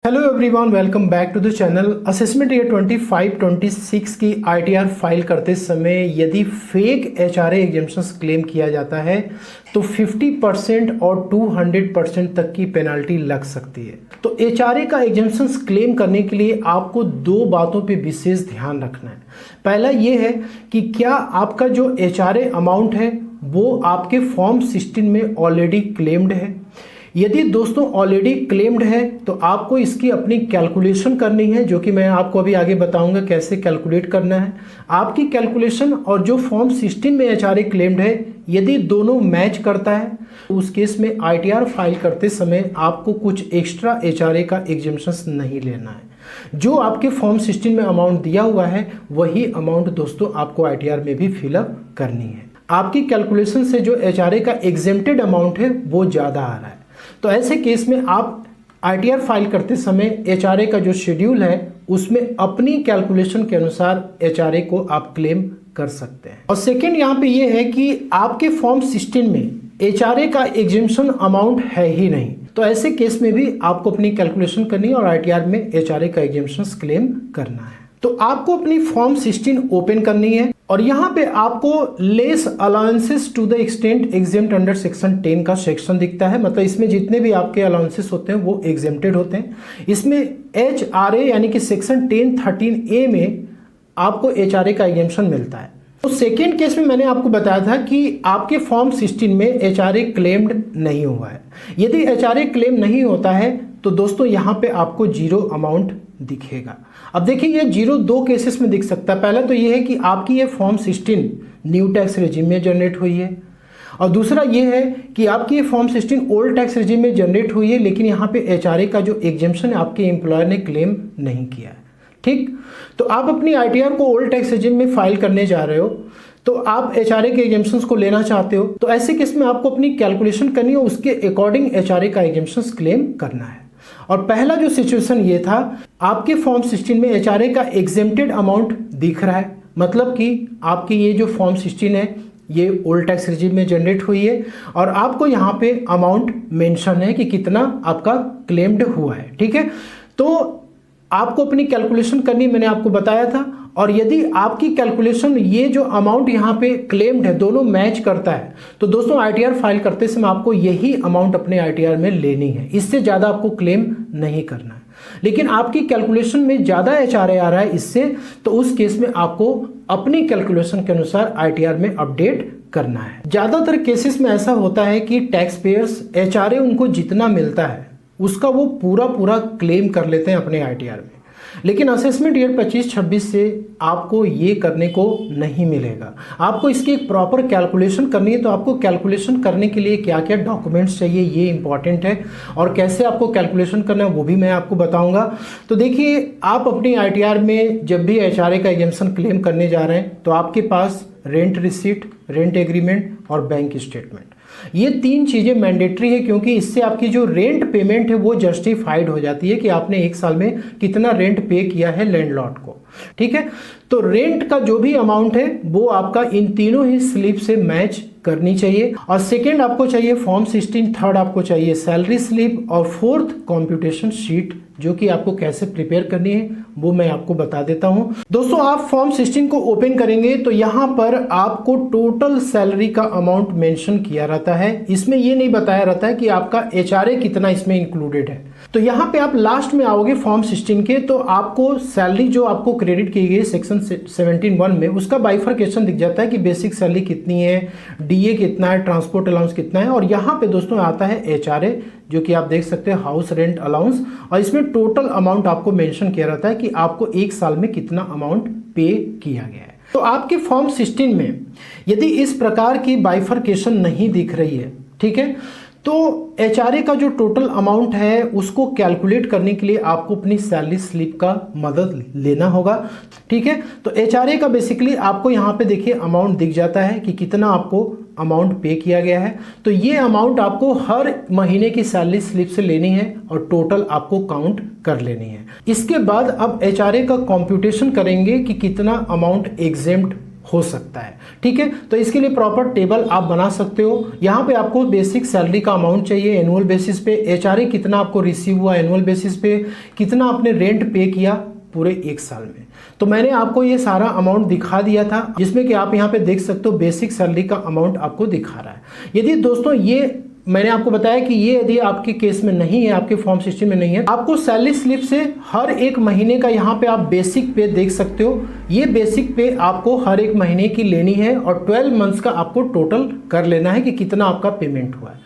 Hello everyone, welcome back to the channel. Assessment year 25-26 की ITR file करते समय यदि फेक एचआरए एग्जम्पशंस क्लेम किया जाता है तो 50% और 200% तक की पेनल्टी लग सकती है। तो एचआरए का एग्जम्पशंस क्लेम करने के लिए आपको दो बातों पे विशेष ध्यान रखना है। पहला ये है कि क्या आपका जो एचआरए अमाउंट है वो आपके फॉर्म 16 में ऑलरेडी क्लेम्ड है। यदि दोस्तों ऑलरेडी क्लेम्ड है तो आपको इसकी अपनी कैलकुलेशन करनी है, जो कि मैं आपको अभी आगे बताऊंगा कैसे कैलकुलेट करना है। आपकी कैलकुलेशन और जो फॉर्म 16 में एचआरए क्लेम्ड है यदि दोनों मैच करता है तो उस केस में आईटीआर फाइल करते समय आपको कुछ एक्स्ट्रा एचआरए का एग्जम्पशंस नहीं लेना है। जो आपके फॉर्म 16 में अमाउंट दिया हुआ है वही अमाउंट दोस्तों आपको आईटीआर में भी फिलअप करनी है। आपकी कैलकुलेशन से जो एचआरए का एग्जेम्प्टेड अमाउंट है वो ज़्यादा आ रहा है, तो ऐसे केस में आप आईटीआर फाइल करते समय एचआरए का जो शेड्यूल है उसमें अपनी कैलकुलेशन के अनुसार एचआरए को आप क्लेम कर सकते हैं। और सेकेंड यहाँ पे ये है कि आपके फॉर्म 16 में एचआरए का एग्जम्पशन अमाउंट है ही नहीं, तो ऐसे केस में भी आपको अपनी कैलकुलेशन करनी है और आईटीआर में एचआरए का एग्जम्पशन क्लेम करना है। तो आपको अपनी फॉर्म 16 ओपन करनी है और यहाँ पे आपको less allowances to the extent exempt under section 10 का सेक्शन दिखता है। मतलब इसमें जितने भी आपके अलाउंसेस होते हैं वो एग्जेम्प्टेड होते हैं। इसमें एचआरए यानी कि सेक्शन 10(13)A में आपको एचआरए का एग्जम्पशन मिलता है। तो सेकेंड केस में मैंने आपको बताया था कि आपके फॉर्म 16 में एचआरए क्लेम्ड नहीं हुआ है। यदि एचआरए क्लेम नहीं होता है तो दोस्तों यहाँ पे आपको जीरो अमाउंट दिखेगा। अब देखिए ये जीरो दो केसेस में दिख सकता है। पहला तो ये है कि आपकी ये फॉर्म 16 न्यू टैक्स रेजिम में जनरेट हुई है, और दूसरा ये है कि आपकी ये फॉर्म 16 ओल्ड टैक्स रेजिम में जनरेट हुई है, लेकिन यहाँ पे एचआरए का जो एग्जम्पशन है आपके एम्प्लॉयर ने क्लेम नहीं किया है। ठीक, तो आप अपनी आईटीआर को ओल्ड टैक्स रेजिम में फाइल करने जा रहे हो, तो आप एचआरए के एग्जम्पशंस को लेना चाहते हो, तो ऐसे केस में आपको अपनी कैलकुलेशन करनी है, उसके अकॉर्डिंग एचआरए का एग्जम्पशंस क्लेम करना है। और पहला जो सिचुएशन ये था, आपके फॉर्म 16 में एचआरए का एग्जेम्प्टेड अमाउंट दिख रहा है, मतलब कि आपकी ये जो फॉर्म 16 है ये ओल्ड टैक्स रेजिम में जनरेट हुई है और आपको यहाँ पे अमाउंट मेंशन है कि कितना आपका क्लेम्ड हुआ है। ठीक है, तो आपको अपनी कैलकुलेशन करनी मैंने आपको बताया था। और यदि आपकी कैलकुलेशन ये जो अमाउंट यहाँ पे क्लेम्ड है दोनों मैच करता है तो दोस्तों आईटीआर फाइल करते समय आपको यही अमाउंट अपने आईटीआर में लेनी है, इससे ज़्यादा आपको क्लेम नहीं करना है। लेकिन आपकी कैलकुलेशन में ज़्यादा एचआरए आ रहा है इससे, तो उस केस में आपको अपनी कैलकुलेशन के अनुसार आईटीआर में अपडेट करना है। ज़्यादातर केसेस में ऐसा होता है कि टैक्स पेयर्स एचआरए उनको जितना मिलता है उसका वो पूरा क्लेम कर लेते हैं अपने आईटीआर में, लेकिन असेसमेंट ईयर 25-26 से आपको ये करने को नहीं मिलेगा। आपको इसकी एक प्रॉपर कैलकुलेशन करनी है। तो आपको कैलकुलेशन करने के लिए क्या क्या डॉक्यूमेंट्स चाहिए ये इंपॉर्टेंट है, और कैसे आपको कैलकुलेशन करना है वो भी मैं आपको बताऊंगा। तो देखिए, आप अपनी आईटीआर में जब भी एचआरए का एग्जम्पशन क्लेम करने जा रहे हैं तो आपके पास रेंट रिसीट, रेंट एग्रीमेंट और बैंक स्टेटमेंट, ये तीन चीज़ें मैंडेटरी है, क्योंकि इससे आपकी जो रेंट पेमेंट है वो जस्टिफाइड हो जाती है कि आपने एक साल में कितना रेंट पे किया है लैंडलॉर्ड को। ठीक है, तो रेंट का जो भी अमाउंट है वो आपका इन तीनों ही स्लिप से मैच करनी चाहिए। और सेकेंड आपको चाहिए फॉर्म 16, थर्ड आपको चाहिए सैलरी स्लिप, और फोर्थ कॉम्प्यूटेशन शीट, जो कि आपको कैसे प्रिपेयर करनी है वो मैं आपको बता देता हूं। दोस्तों, आप फॉर्म 16 को ओपन करेंगे तो यहां पर आपको टोटल सैलरी का अमाउंट मेंशन किया रहता है। इसमें ये नहीं बताया रहता है कि आपका एचआरए कितना इसमें इंक्लूडेड है। तो यहां पे आप लास्ट में आओगे फॉर्म 16 के, तो आपको सैलरी जो आपको क्रेडिट की गई सेक्शन 17(1) में उसका बाइफरकेशन दिख जाता है कि बेसिक सैलरी कितनी है, डीए कितना है, ट्रांसपोर्ट अलाउंस कितना है, और यहाँ पे दोस्तों आता है एचआरए, जो कि आप देख सकते हैं हाउस रेंट अलाउंस, और इसमें टोटल अमाउंट आपको मेंशन किया रहता है कि आपको एक साल में कितना अमाउंट पे किया गया है। तो आपके फॉर्म 16 में यदि इस प्रकार की बाइफरकेशन नहीं दिख रही है, ठीक है, तो एचआरए का जो टोटल अमाउंट है उसको कैलकुलेट करने के लिए आपको अपनी सैलरी स्लिप का मदद लेना होगा। ठीक है, तो एचआरए का बेसिकली आपको यहाँ पे देखिए अमाउंट दिख जाता है कि कितना आपको अमाउंट पे किया गया है। तो ये अमाउंट आपको हर महीने की सैलरी स्लिप से लेनी है और टोटल आपको काउंट कर लेनी है। इसके बाद अब एचआरए का कॉम्प्यूटेशन करेंगे कि कितना अमाउंट एग्जेम्प्ट हो सकता है। ठीक है, तो इसके लिए प्रॉपर टेबल आप बना सकते हो। यहाँ पे आपको बेसिक सैलरी का अमाउंट चाहिए एनुअल बेसिस पे, एचआरए कितना आपको रिसीव हुआ एनुअल बेसिस पे, कितना आपने रेंट पे किया पूरे 1 साल में। तो मैंने आपको ये सारा अमाउंट दिखा दिया था, जिसमें कि आप यहाँ पे देख सकते हो बेसिक सैलरी का अमाउंट आपको दिखा रहा है। यदि दोस्तों ये मैंने आपको बताया कि ये यदि आपके केस में नहीं है, आपके फॉर्म सिस्टम में नहीं है, आपको सैलरी स्लिप से हर एक महीने का यहाँ पे आप बेसिक पे देख सकते हो। ये बेसिक पे आपको हर एक महीने की लेनी है और 12 मंथ्स का आपको टोटल कर लेना है कि कितना आपका पेमेंट हुआ है।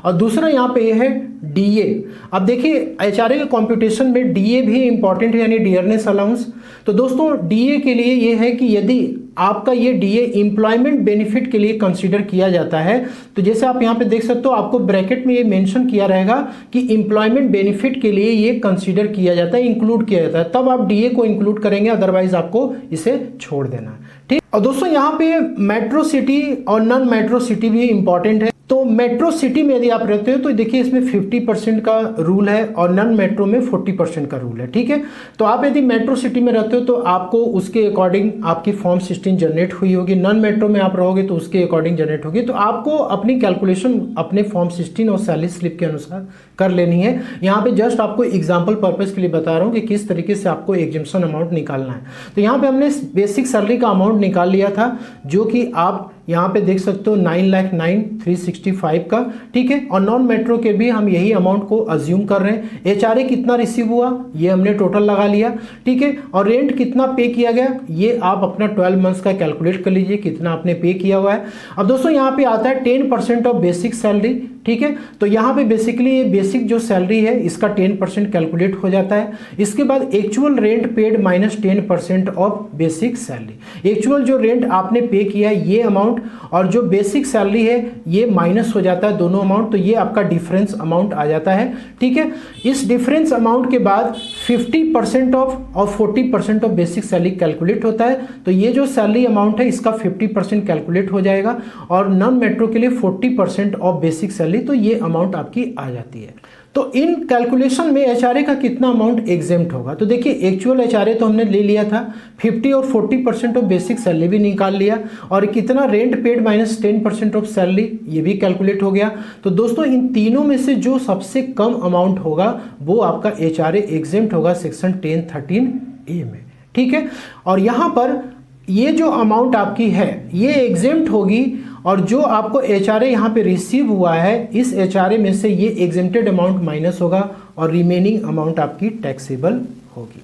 और दूसरा यहाँ पे ये है डीए। अब देखिए एचआरए के कॉम्पिटिशन में डीए भी इंपॉर्टेंट है, यानी डियरनेस अलाउंस। तो दोस्तों डीए के लिए ये है कि यदि आपका ये डीए एम्प्लॉयमेंट बेनिफिट के लिए कंसीडर किया जाता है, तो जैसे आप यहाँ पे देख सकते हो, आपको ब्रैकेट में ये मेंशन किया रहेगा कि एम्प्लॉयमेंट बेनिफिट के लिए ये कंसीडर किया जाता है, इंक्लूड किया जाता है, तब आप डीए को इंक्लूड करेंगे, अदरवाइज आपको इसे छोड़ देना है। ठीक, और दोस्तों यहाँ पे मेट्रो सिटी और नॉन मेट्रो सिटी भी इंपॉर्टेंट है। तो मेट्रो सिटी में यदि आप रहते हो तो देखिए इसमें 50% का रूल है और नॉन मेट्रो में 40% का रूल है। ठीक है, तो आप यदि मेट्रो सिटी में रहते हो तो आपको उसके अकॉर्डिंग आपकी फॉर्म 16 जनरेट हुई होगी, नॉन मेट्रो में आप रहोगे तो उसके अकॉर्डिंग जनरेट होगी। तो आपको अपनी कैलकुलेशन अपने फॉर्म 16 और सैलरी स्लिप के अनुसार कर लेनी है। यहाँ पे जस्ट आपको एग्जाम्पल पर्पज के लिए बता रहा हूँ कि किस तरीके से आपको एग्जेम्पशन अमाउंट निकालना है। तो यहाँ पे हमने बेसिक सैलरी का अमाउंट निकाल लिया था, जो कि आप यहाँ पे देख सकते हो 9,09,365 का। ठीक है, और नॉन मेट्रो के भी हम यही अमाउंट को अज्यूम कर रहे हैं। एचआरए कितना रिसीव हुआ ये हमने टोटल लगा लिया। ठीक है, और रेंट कितना पे किया गया ये आप अपना 12 मंथ्स का कैलकुलेट कर लीजिए कितना आपने पे किया हुआ है। अब दोस्तों यहाँ पे आता है 10% ऑफ बेसिक सैलरी। ठीक है, तो यहाँ पे बेसिकली ये बेसिक जो सैलरी है इसका 10% कैलकुलेट हो जाता है। इसके बाद actual rent paid minus 10% of basic salary. Actual जो रेंट आपने पे किया है ये अमाउंट और जो बेसिक सैलरी है ये माइनस हो जाता है दोनों अमाउंट, तो ये आपका डिफरेंस अमाउंट आ जाता है। ठीक है, इस डिफरेंस अमाउंट के बाद 50% ऑफ और 40% ऑफ बेसिक सैलरी कैलकुलेट होता है। तो ये जो सैलरी अमाउंट है इसका 50% कैलकुलेट हो जाएगा और नॉन मेट्रो के लिए 40% ऑफ बेसिक सैलरी, तो ये अमाउंट आपकी आ जाती है। तो इन कैलकुलेशन में एचआरए का कितना अमाउंट एग्जेम्प्ट होगा, तो देखिए एक्चुअल एचआरए तो हमने ले लिया था, 50 और 40% ऑफ बेसिक सैलरी भी निकाल लिया और कितना rent paid minus 10% of salary ये भी कैलकुलेट हो गया। तो दोस्तों इन तीनों में से जो सबसे कम अमाउंट होगा वो आपका एचआरए एग्जेम्प्ट होगा सेक्शन 1013A में। ठीक है, और यहाँ पर ये जो अमाउंट आपकी है ये एग्जेम्प्ट होगी और जो आपको एचआरए यहाँ पे रिसीव हुआ है इस एचआरए में से ये एग्जेम्प्टेड अमाउंट माइनस होगा और रिमेनिंग अमाउंट आपकी टैक्सेबल होगी।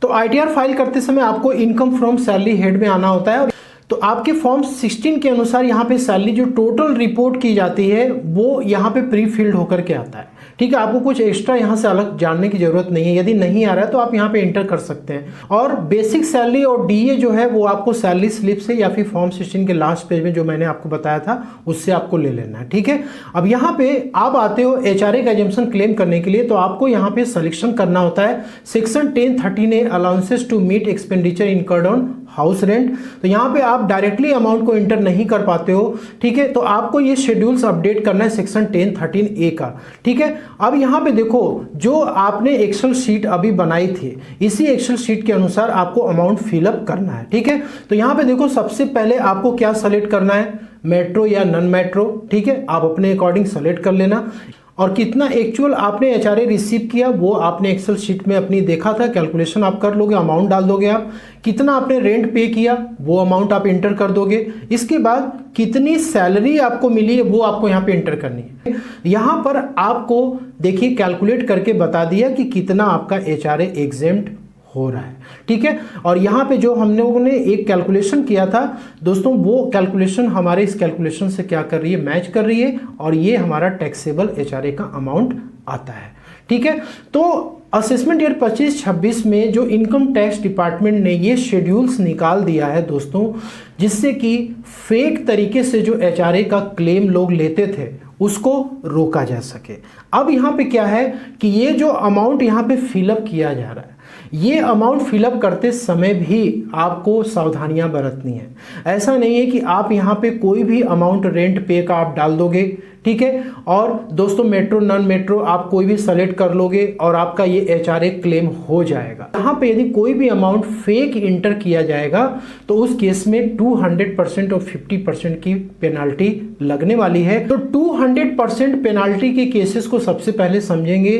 तो आईटीआर फाइल करते समय आपको इनकम फ्रॉम सैलरी हेड में आना होता है। तो आपके फॉर्म 16 के अनुसार यहाँ पे सैलरी जो टोटल रिपोर्ट की जाती है वो यहाँ पे प्री फिल्ड होकर के आता है। ठीक है, आपको कुछ एक्स्ट्रा यहाँ से अलग जानने की जरूरत नहीं है। यदि नहीं आ रहा है तो आप यहाँ पे एंटर कर सकते हैं। और बेसिक सैलरी और डीए जो है वो आपको सैलरी स्लिप से या फिर फॉर्म 16 के लास्ट पेज में जो मैंने आपको बताया था उससे आपको ले लेना है। ठीक है, अब यहाँ पे आप आते हो एचआरए का एग्जेम्पशन क्लेम करने के लिए, तो आपको यहाँ पे सिलेक्शन करना होता है section 1013A allowances to meet expenditure incurred on house rent. तो यहाँ पे आप डायरेक्टली अमाउंट को इंटर नहीं कर पाते हो। ठीक है, तो आपको ये शेड्यूल्स अपडेट करना है सेक्शन 1013A का। ठीक है, अब यहाँ पे देखो जो आपने एक्सेल शीट अभी बनाई थी इसी एक्सेल शीट के अनुसार आपको अमाउंट फिलअप करना है। ठीक है, तो यहाँ पे देखो सबसे पहले आपको क्या सेलेक्ट करना है, मेट्रो या नॉन मेट्रो। ठीक है, आप अपने अकॉर्डिंग सेलेक्ट कर लेना और कितना एक्चुअल आपने एचआरए रिसीव किया वो आपने एक्सेल शीट में अपनी देखा था, कैलकुलेशन आप कर लोगे, अमाउंट डाल दोगे। आप कितना आपने रेंट पे किया वो अमाउंट आप इंटर कर दोगे। इसके बाद कितनी सैलरी आपको मिली है वो आपको यहाँ पे इंटर करनी है। यहाँ पर आपको देखिए कैलकुलेट करके बता दिया कि कितना आपका एचआरए एग्जेम्प्ट हो रहा है। ठीक है, और यहाँ पे जो हम लोगों ने एक कैलकुलेशन किया था दोस्तों वो कैलकुलेशन हमारे इस कैलकुलेशन से क्या कर रही है, मैच कर रही है और ये हमारा टैक्सेबल एचआरए का अमाउंट आता है। ठीक है, तो असेसमेंट ईयर 25-26 में जो इनकम टैक्स डिपार्टमेंट ने ये शेड्यूल्स निकाल दिया है दोस्तों, जिससे कि फेक तरीके से जो एचआरए का क्लेम लोग लेते थे उसको रोका जा सके। अब यहाँ पे क्या है कि ये जो अमाउंट यहाँ पे फिलअप किया जा रहा है ये अमाउंट फिलअप करते समय भी आपको सावधानियां बरतनी है। ऐसा नहीं है कि आप यहाँ पे कोई भी अमाउंट रेंट पे का आप डाल दोगे, ठीक है, और दोस्तों मेट्रो नॉन मेट्रो आप कोई भी सेलेक्ट कर लोगे और आपका ये एचआरए क्लेम हो जाएगा। यहाँ पे यदि कोई भी अमाउंट फेक इंटर किया जाएगा तो उस केस में 200% और 50% की पेनाल्टी लगने वाली है। तो 200% पेनाल्टी के केसेस को सबसे पहले समझेंगे।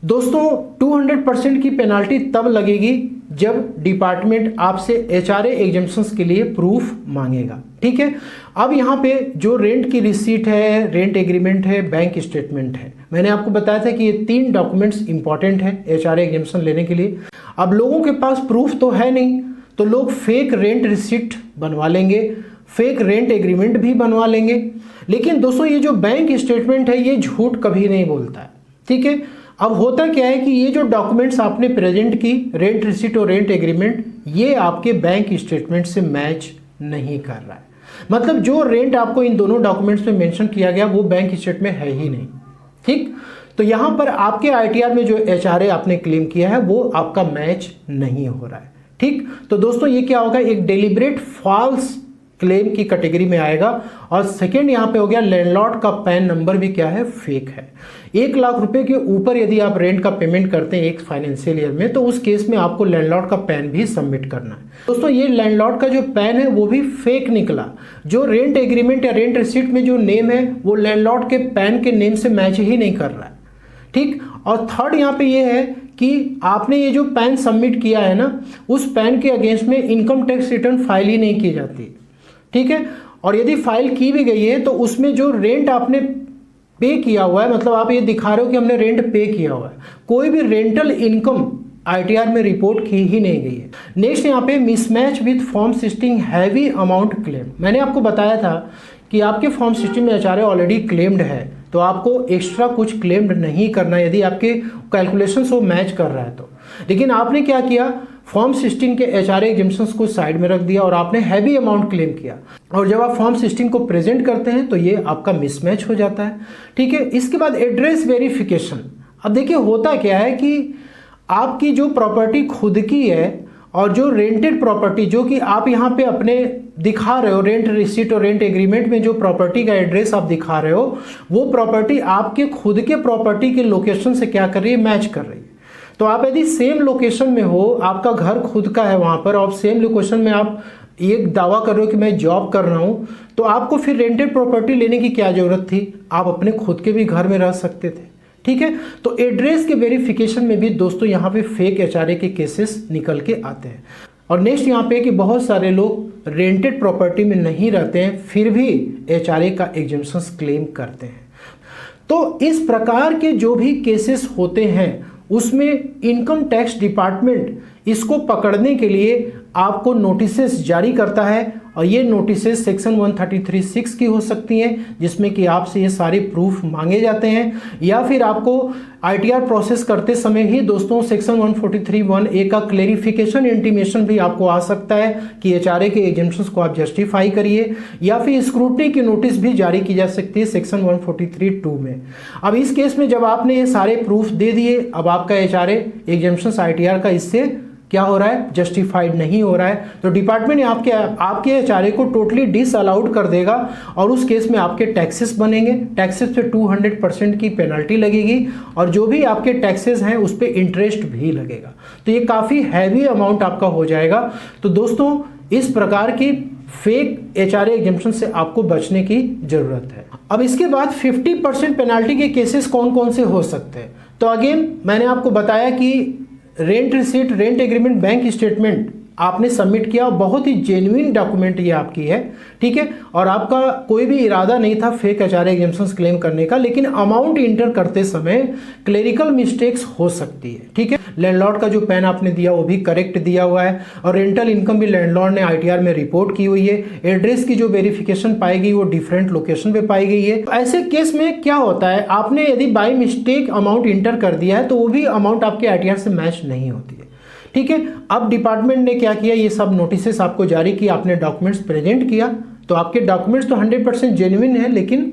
दोस्तों 200% की पेनाल्टी तब लगेगी जब डिपार्टमेंट आपसे एचआरए एग्जेम्पशंस के लिए प्रूफ मांगेगा, ठीक है। अब यहाँ पे जो रेंट की रिसीट है, रेंट एग्रीमेंट है, बैंक स्टेटमेंट है, मैंने आपको बताया था कि ये 3 डॉक्यूमेंट्स इंपॉर्टेंट है एचआरए एग्जेम्पशन लेने के लिए। अब लोगों के पास प्रूफ तो है नहीं, तो लोग फेक रेंट रिसीट बनवा लेंगे, फेक रेंट एग्रीमेंट भी बनवा लेंगे। लेकिन दोस्तों ये जो बैंक स्टेटमेंट है ये झूठ कभी नहीं बोलता है, ठीक है। अब होता क्या है कि ये जो डॉक्यूमेंट्स आपने प्रेजेंट की, रेंट रिसीट और रेंट एग्रीमेंट, ये आपके बैंक स्टेटमेंट से मैच नहीं कर रहा है। मतलब जो रेंट आपको इन दोनों डॉक्यूमेंट्स में मेंशन किया गया वो बैंक स्टेटमेंट में है ही नहीं, ठीक। तो यहाँ पर आपके आईटीआर में जो एचआरए आपने क्लेम किया है वो आपका मैच नहीं हो रहा है, ठीक। तो दोस्तों ये क्या होगा, एक डेलिब्रेट फॉल्स क्लेम की कैटेगरी में आएगा। और सेकेंड यहाँ पे हो गया लैंडलॉर्ड का पैन नंबर भी क्या है, फेक है। 1 लाख रुपए के ऊपर यदि आप रेंट का पेमेंट करते हैं एक फाइनेंशियल ईयर में, तो उस केस में आपको लैंडलॉर्ड का पैन भी सबमिट करना है। दोस्तों ये लैंडलॉर्ड का जो पैन है वो भी फेक निकला। जो रेंट एग्रीमेंट या रेंट रिसीट में जो नेम है वो लैंडलॉर्ड के पैन के नेम से मैच ही नहीं कर रहा है, ठीक। और थर्ड यहाँ पे ये है कि आपने ये जो पैन सबमिट किया है ना, उस पैन के अगेंस्ट में इनकम टैक्स रिटर्न फाइल ही नहीं की जाती, ठीक है। और यदि फाइल की भी गई है तो उसमें जो रेंट आपने पे किया हुआ है, मतलब आप ये दिखा रहे हो कि हमने रेंट पे किया हुआ है, कोई भी रेंटल इनकम आईटीआर में रिपोर्ट की ही नहीं गई है। नेक्स्ट यहाँ पे mismatch with form 16 heavy amount claim. मैंने आपको बताया था कि आपके फॉर्म 16 में एचआरए ऑलरेडी क्लेम्ड है, तो आपको एक्स्ट्रा कुछ क्लेम्ड नहीं करना यदि आपके कैलकुलेशंस वो मैच कर रहा है तो। लेकिन आपने क्या किया, फॉर्म 16 के एचआरए एग्जेम्पशंस को साइड में रख दिया और आपने हैवी अमाउंट क्लेम किया। और जब आप फॉर्म 16 को प्रेजेंट करते हैं तो ये आपका मिसमैच हो जाता है, ठीक है। इसके बाद एड्रेस वेरिफिकेशन। अब देखिए होता क्या है कि आपकी जो प्रॉपर्टी खुद की है और जो रेंटेड प्रॉपर्टी जो कि आप यहाँ पे अपने दिखा रहे हो, रेंट रिसीट और रेंट एग्रीमेंट में जो प्रॉपर्टी का एड्रेस आप दिखा रहे हो, वो प्रॉपर्टी आपके खुद के प्रॉपर्टी के लोकेशन से क्या कर रही है, मैच कर रही है। तो आप यदि सेम लोकेशन में हो, आपका घर खुद का है वहाँ पर, और सेम लोकेशन में आप ये दावा कर रहे हो कि मैं जॉब कर रहा हूँ, तो आपको फिर रेंटेड प्रॉपर्टी लेने की क्या ज़रूरत थी, आप अपने खुद के भी घर में रह सकते थे, ठीक है। तो एड्रेस के वेरिफिकेशन में भी दोस्तों यहाँ पे फेक एचआरए के केसेस निकल के आते हैं। और नेक्स्ट यहाँ पे कि बहुत सारे लोग रेंटेड प्रॉपर्टी में नहीं रहते हैं फिर भी एचआरए का एग्जेम्पशंस क्लेम करते हैं। तो इस प्रकार के जो भी केसेस होते हैं उसमें इनकम टैक्स डिपार्टमेंट इसको पकड़ने के लिए आपको नोटिसेस जारी करता है, और ये नोटिसेस सेक्शन 133(6) की हो सकती हैं, जिसमें कि आपसे ये सारे प्रूफ मांगे जाते हैं, या फिर आपको आईटीआर प्रोसेस करते समय ही दोस्तों सेक्शन 143(1)(a) का क्लेरिफिकेशन इंटीमेशन भी आपको आ सकता है कि एचआरए के एग्जेम्पशंस को आप जस्टिफाई करिए, या फिर स्क्रूटनी की नोटिस भी जारी की जा सकती है सेक्शन 143(2) में। अब इस केस में जब आपने ये सारे प्रूफ दे दिए, अब आपका एचआरए एग्जेम्पशंस आईटीआर का इससे क्या हो रहा है, जस्टिफाइड नहीं हो रहा है, तो डिपार्टमेंट आपके एचआरए को टोटली डिसअलाउड कर देगा, और उस केस में आपके टैक्सेस बनेंगे। टैक्सेस पे 200% की पेनल्टी लगेगी, और जो भी आपके टैक्सेस हैं उस पर इंटरेस्ट भी लगेगा। तो ये काफ़ी हैवी अमाउंट आपका हो जाएगा। तो दोस्तों इस प्रकार की फेक एचआरए एग्जेम्पशन से आपको बचने की जरूरत है। अब इसके बाद 50% पेनल्टी के केसेस कौन कौन से हो सकते हैं। तो अगेन मैंने आपको बताया कि rent receipt, rent agreement, bank statement आपने सबमिट किया, बहुत ही जेन्युइन डॉक्यूमेंट ये आपकी है, ठीक है, और आपका कोई भी इरादा नहीं था फेक एचआरए एग्जेम्पशंस क्लेम करने का, लेकिन अमाउंट इंटर करते समय क्लेरिकल मिस्टेक्स हो सकती है, ठीक है। लैंडलॉर्ड का जो पैन आपने दिया वो भी करेक्ट दिया हुआ है, और रेंटल इनकम भी लैंडलॉर्ड ने आईटीआर में रिपोर्ट की हुई है। एड्रेस की जो वेरिफिकेशन पाई गई वो डिफरेंट लोकेशन पे पाई गई है। तो ऐसे केस में क्या होता है, आपने यदि बाय मिस्टेक अमाउंट इंटर कर दिया है तो वो भी अमाउंट आपके आईटीआर से मैच नहीं होती है, ठीक है। अब डिपार्टमेंट ने क्या किया, ये सब नोटिसेस आपको जारी किया, आपने डॉक्यूमेंट्स प्रेजेंट किया, तो आपके डॉक्यूमेंट्स तो 100% जेन्युइन है, लेकिन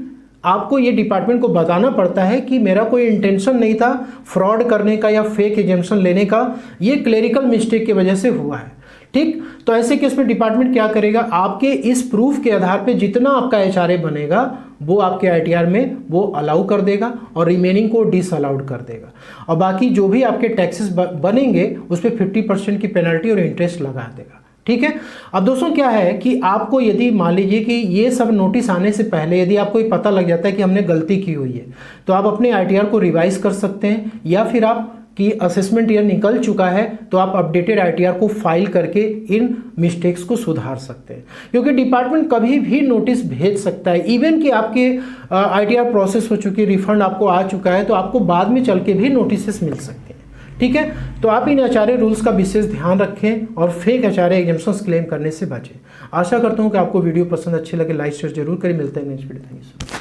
आपको ये डिपार्टमेंट को बताना पड़ता है कि मेरा कोई इंटेंशन नहीं था फ्रॉड करने का या फेक एग्जामिनेशन लेने का, ये क्लेरिकल मिस्टेक की वजह से हुआ है। ठीक, तो ऐसे केस में डिपार्टमेंट क्या करेगा, आपके इस प्रूफ के आधार पे जितना आपका एचआरए बनेगा वो आपके आईटीआर में वो अलाउ कर देगा और रिमेनिंग को डिसअलाउड कर देगा, और बाकी जो भी आपके टैक्सेस बनेंगे उस पर 50% की पेनल्टी और इंटरेस्ट लगा देगा। ठीक है। अब दोस्तों क्या है कि आपको यदि मान लीजिए कि ये सब नोटिस आने से पहले यदि आपको ये पता लग जाता है कि हमने गलती की हुई है, तो आप अपने आईटीआर को रिवाइज कर सकते हैं, या फिर आप कि असेसमेंट ईयर निकल चुका है तो आप अपडेटेड आईटीआर को फाइल करके इन मिस्टेक्स को सुधार सकते हैं, क्योंकि डिपार्टमेंट कभी भी नोटिस भेज सकता है। इवन कि आपके आईटीआर प्रोसेस हो चुकी, रिफंड आपको आ चुका है, तो आपको बाद में चल के भी नोटिस मिल सकते हैं। ठीक है, तो आप इन एचआरए रूल्स का विशेष ध्यान रखें और फेक एचआरए एग्जाम्पशंस क्लेम करने से बचें। आशा करता हूं कि आपको वीडियो पसंद अच्छी लगे, लाइक शेयर जरूर करें। मिलते हैं नेक्स्ट वीडियो। Thank you.